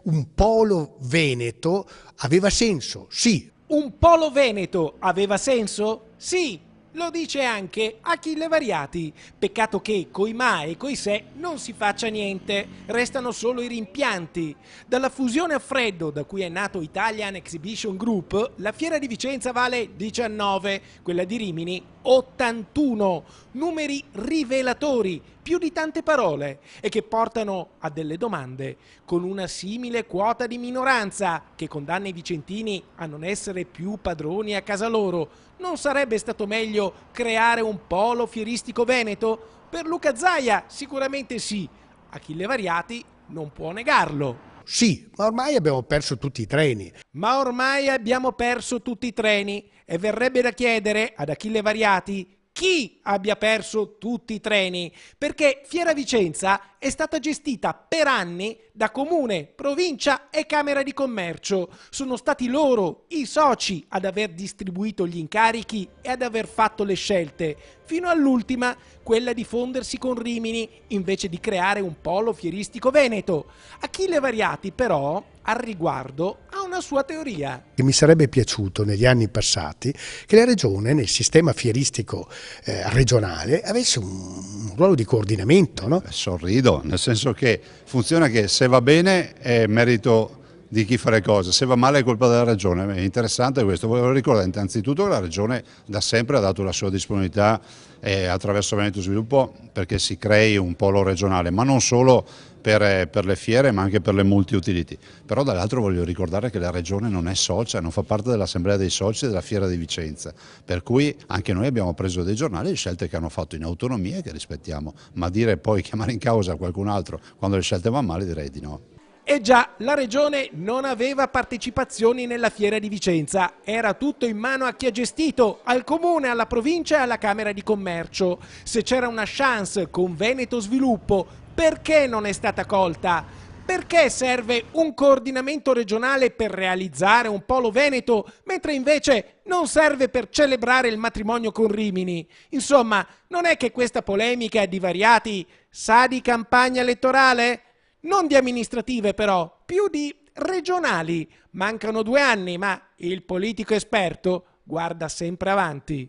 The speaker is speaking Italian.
Un polo veneto aveva senso, sì. Un polo veneto aveva senso? Sì, lo dice anche Achille Variati. Peccato che coi ma e coi se non si faccia niente, restano solo i rimpianti. Dalla fusione a freddo da cui è nato Italian Exhibition Group, la fiera di Vicenza vale 19, quella di Rimini 81, numeri rivelatori, più di tante parole, e che portano a delle domande, con una simile quota di minoranza che condanna i vicentini a non essere più padroni a casa loro. Non sarebbe stato meglio creare un polo fieristico veneto? Per Luca Zaia sicuramente sì. Achille Variati non può negarlo. Sì, ma ormai abbiamo perso tutti i treni. Ma ormai abbiamo perso tutti i treni e verrebbe da chiedere ad Achille Variati chi abbia perso tutti i treni, perché Fiera Vicenza è stata gestita per anni da comune, provincia e Camera di Commercio. Sono stati loro, i soci, ad aver distribuito gli incarichi e ad aver fatto le scelte, fino all'ultima, quella di fondersi con Rimini invece di creare un polo fieristico veneto. Achille Variati però, al riguardo, ha una sua teoria. E mi sarebbe piaciuto negli anni passati che la regione nel sistema fieristico regionale avesse un ruolo di coordinamento, no? Sorrido, nel senso che funziona che se va bene è merito di chi fa le cose, se va male è colpa della regione. È interessante questo. Volevo ricordare innanzitutto che la regione da sempre ha dato la sua disponibilità attraverso Veneto Sviluppo perché si crei un polo regionale, ma non solo per le fiere ma anche per le multi-utility. Però dall'altro voglio ricordare che la regione non è socia, non fa parte dell'assemblea dei soci della Fiera di Vicenza, per cui anche noi abbiamo preso dei giornali, scelte che hanno fatto in autonomia e che rispettiamo, ma dire poi chiamare in causa qualcun altro quando le scelte vanno male direi di no. E già, la regione non aveva partecipazioni nella Fiera di Vicenza, era tutto in mano a chi ha gestito, al comune, alla provincia e alla Camera di Commercio. Se c'era una chance con Veneto Sviluppo, perché non è stata colta? Perché serve un coordinamento regionale per realizzare un polo veneto, mentre invece non serve per celebrare il matrimonio con Rimini? Insomma, non è che questa polemica di Variati sa di campagna elettorale? Non di amministrative però, più di regionali. Mancano 2 anni, ma il politico esperto guarda sempre avanti.